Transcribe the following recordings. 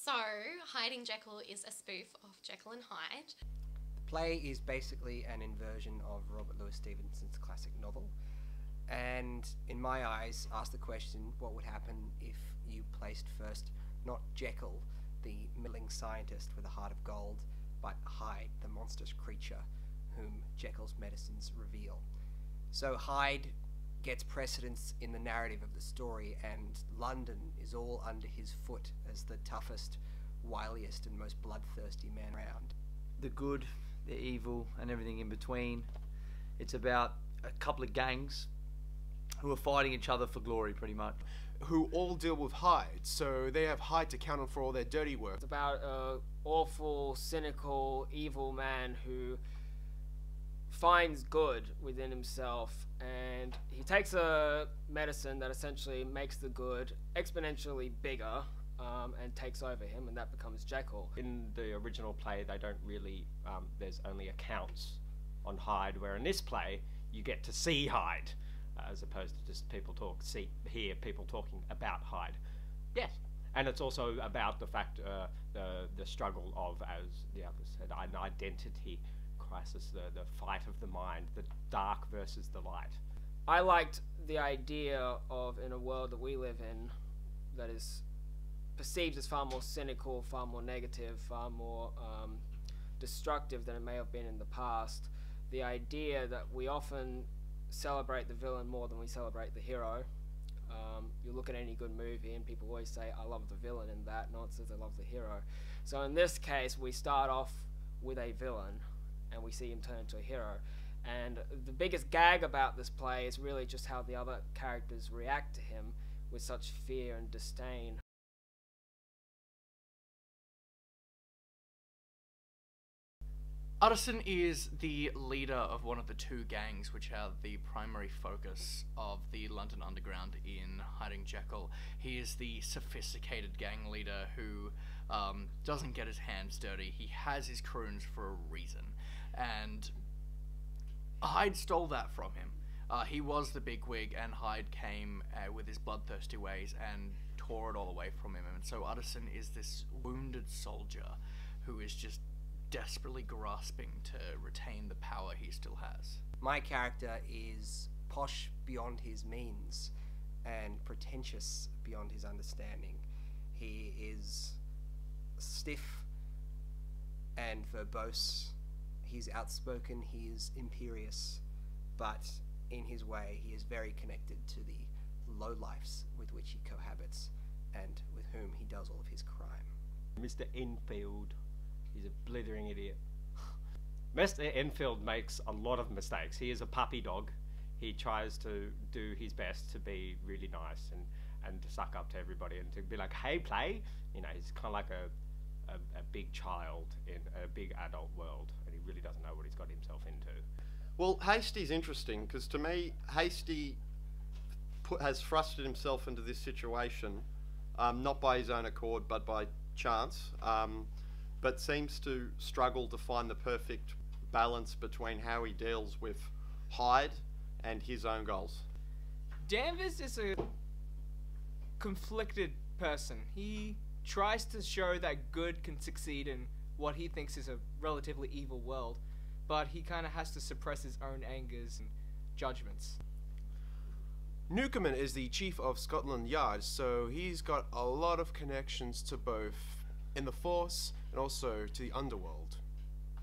So, Hiding Jekyll is a spoof of Jekyll and Hyde. The play is basically an inversion of Robert Louis Stevenson's classic novel, and in my eyes asks the question, what would happen if you placed first not Jekyll, the middling scientist with a heart of gold, but Hyde, the monstrous creature whom Jekyll's medicines reveal. So Hyde gets precedence in the narrative of the story, and London is all under his foot as the toughest, wiliest and most bloodthirsty man around. The good, the evil and everything in between. It's about a couple of gangs who are fighting each other for glory, pretty much. Who all deal with Hyde, so they have Hyde to counter for all their dirty work. It's about an awful, cynical, evil man who finds good within himself, and he takes a medicine that essentially makes the good exponentially bigger and takes over him, and that becomes Jekyll. In the original play, they don't really, there's only accounts on Hyde, where in this play, you get to see Hyde, as opposed to just hear people talking about Hyde. Yes, and it's also about the fact, the struggle of, as the others said, an identity crisis, the fight of the mind, the dark versus the light. I liked the idea of, in a world that we live in, that is perceived as far more cynical, far more negative, far more destructive than it may have been in the past, the idea that we often celebrate the villain more than we celebrate the hero. You look at any good movie and people always say, I love the villain in that. No one says they love the hero. So in this case, we start off with a villain and we see him turn into a hero. And the biggest gag about this play is really just how the other characters react to him with such fear and disdain. Utterson is the leader of one of the two gangs which are the primary focus of the London Underground in Hiding Jekyll. He is the sophisticated gang leader who doesn't get his hands dirty. He has his croons for a reason, and Hyde stole that from him. He was the bigwig, and Hyde came with his bloodthirsty ways and tore it all away from him. And so Utterson is this wounded soldier who is just desperately grasping to retain the power he still has. My character is posh beyond his means and pretentious beyond his understanding. He is stiff and verbose. He's outspoken, he is imperious, but in his way he is very connected to the lowlifes with which he cohabits and with whom he does all of his crime. Mr. Enfield, he's a blithering idiot. Mr. Enfield makes a lot of mistakes. He is a puppy dog. He tries to do his best to be really nice and to suck up to everybody and to be like, hey, play. You know, he's kind of like a big child in a big adult world, and he really doesn't know what he's got himself into. Well, Hasty's interesting, because to me, Hasty has thrusted himself into this situation, not by his own accord, but by chance, but seems to struggle to find the perfect balance between how he deals with Hyde and his own goals. Danvers is a conflicted person. He tries to show that good can succeed in what he thinks is a relatively evil world, but he kind of has to suppress his own angers and judgments. Newcomen is the chief of Scotland Yard, so he's got a lot of connections to both in the force and also to the underworld.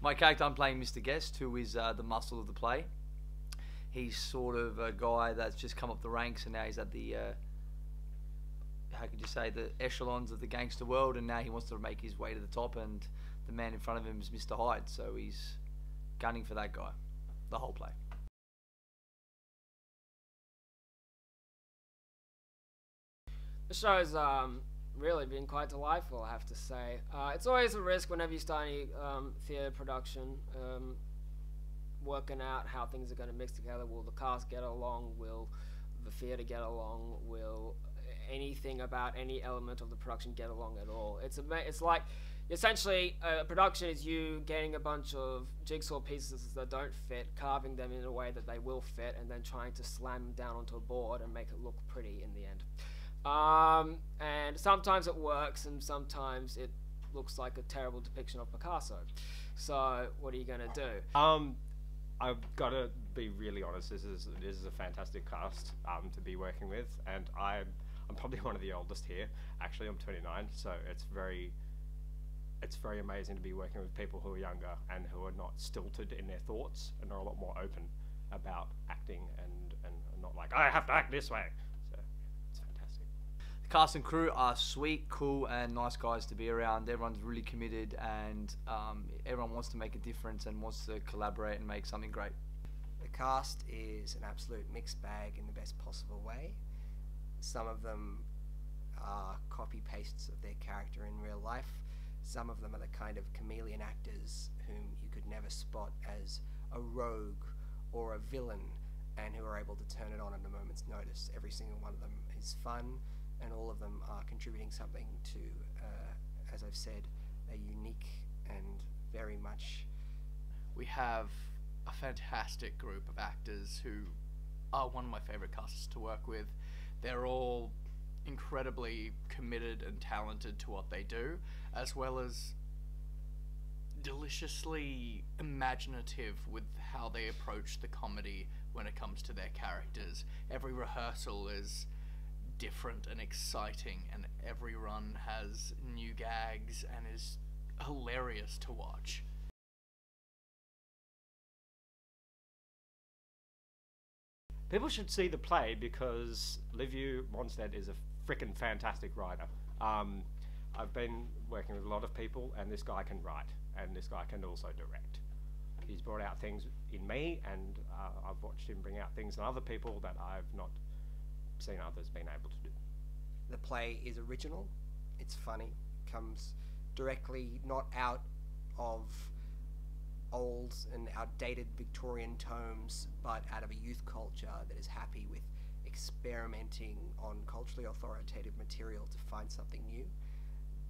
My character, I'm playing Mr. Guest, who is the muscle of the play. He's sort of a guy that's just come up the ranks, and now he's at the how could you say, the echelons of the gangster world, and now he wants to make his way to the top, and the man in front of him is Mr. Hyde, so he's gunning for that guy the whole play. The show's really been quite delightful, I have to say. It's always a risk whenever you start any theatre production, working out how things are going to mix together. Will the cast get along? Will the theatre get along? Will anything about any element of the production get along at all? It's like, essentially, a production is you getting a bunch of jigsaw pieces that don't fit, carving them in a way that they will fit, and then trying to slam them down onto a board and make it look pretty in the end. And sometimes it works, and sometimes it looks like a terrible depiction of Picasso. So what are you gonna do? I've got to be really honest. This is a fantastic cast to be working with, and I'm probably one of the oldest here. Actually, I'm 29, so it's very amazing to be working with people who are younger and who are not stilted in their thoughts and are a lot more open about acting and not like, I have to act this way. So it's fantastic. The cast and crew are sweet, cool, and nice guys to be around. Everyone's really committed, and everyone wants to make a difference and wants to collaborate and make something great. The cast is an absolute mixed bag in the best possible way. Some of them are copy-pastes of their character in real life. Some of them are the kind of chameleon actors whom you could never spot as a rogue or a villain, and who are able to turn it on at a moment's notice. Every single one of them is fun, and all of them are contributing something to, as I've said, a unique and very much... We have a fantastic group of actors who are one of my favourite casts to work with. They're all incredibly committed and talented to what they do, as well as deliciously imaginative with how they approach the comedy when it comes to their characters. Every rehearsal is different and exciting, and every run has new gags and is hilarious to watch. People should see the play because Liviu Monsted is a frickin' fantastic writer. I've been working with a lot of people, and this guy can write, and this guy can also direct. He's brought out things in me, and I've watched him bring out things in other people that I've not seen others being able to do. The play is original, it's funny, comes directly not out of old and outdated Victorian tomes, but out of a youth culture that is happy with experimenting on culturally authoritative material to find something new.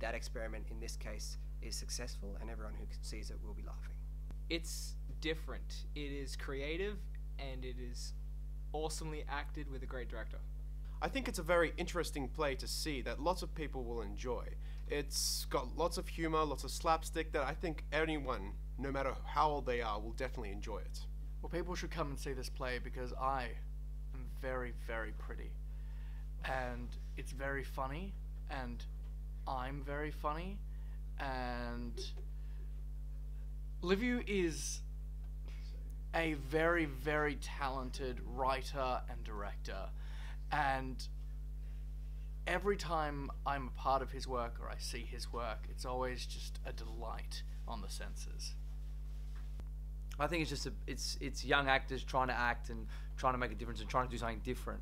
That experiment in this case is successful, and everyone who sees it will be laughing. It's different. It is creative, and it is awesomely acted with a great director. I think it's a very interesting play to see that lots of people will enjoy. It's got lots of humor, lots of slapstick that I think anyone, no matter how old they are, will definitely enjoy it. Well, people should come and see this play because I am very, very pretty. And it's very funny, and I'm very funny, and Liviu is a very, very talented writer and director, and every time I'm a part of his work or I see his work, it's always just a delight on the senses. I think it's just it's young actors trying to act and trying to make a difference and trying to do something different.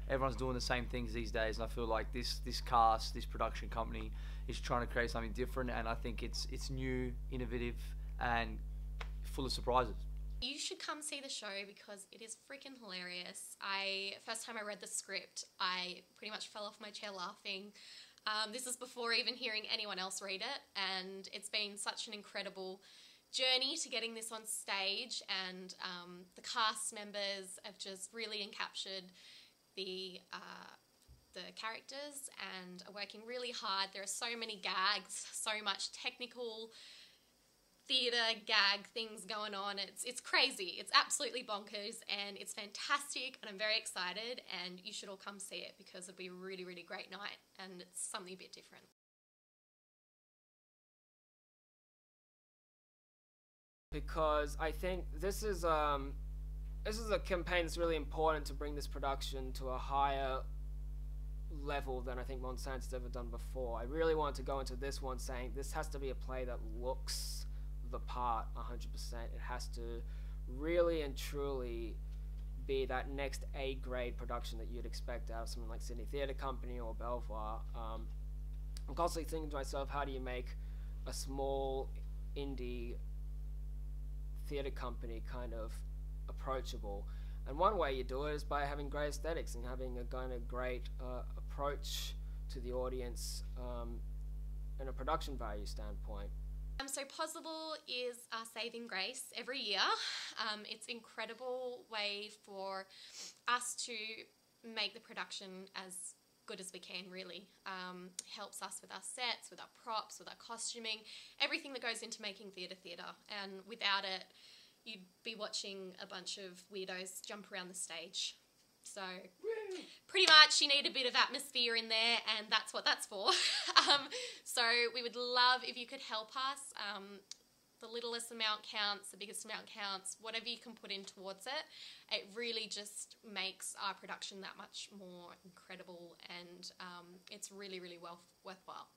Everyone's doing the same things these days, and I feel like this cast, this production company, is trying to create something different, and I think it's new, innovative, and full of surprises. You should come see the show because it is freaking hilarious. First time I read the script, I pretty much fell off my chair laughing. This is before even hearing anyone else read it, and it's been such an incredible journey to getting this on stage, and the cast members have just really encaptured the characters and are working really hard. There are so many gags, so much technical theatre gag things going on. It's crazy. It's absolutely bonkers, and it's fantastic, and I'm very excited, and you should all come see it because it'll be a really, really great night, and it's something a bit different. Because I think this is a campaign that's really important to bring this production to a higher level than I think Mon Sans has ever done before. I really want to go into this one saying this has to be a play that looks the part 100%. It has to really and truly be that next A-grade production that you'd expect out of something like Sydney Theatre Company or Belvoir. I'm constantly thinking to myself, how do you make a small indie theatre company kind of approachable? And one way you do it is by having great aesthetics and having a kind of great approach to the audience and a production value standpoint. So Possible is our saving grace every year. It's an incredible way for us to make the production as good as we can, really. Helps us with our sets, with our props, with our costuming, everything that goes into making theatre. And without it, you'd be watching a bunch of weirdos jump around the stage. So pretty much you need a bit of atmosphere in there, and that's what that's for. So we would love if you could help us. The littlest amount counts, the biggest amount counts, whatever you can put in towards it. It really just makes our production that much more incredible, and it's really, really worthwhile.